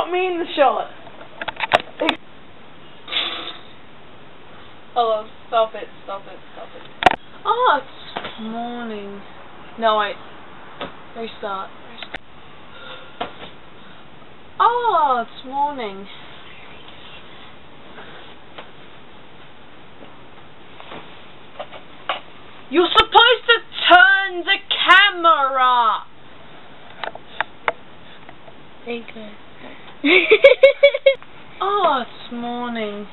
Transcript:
shot me in the shot. Hello, stop it. Oh, it's morning. No, wait. Restart. Oh, it's morning. You're supposed to turn the camera! There you go. Oh, it's morning.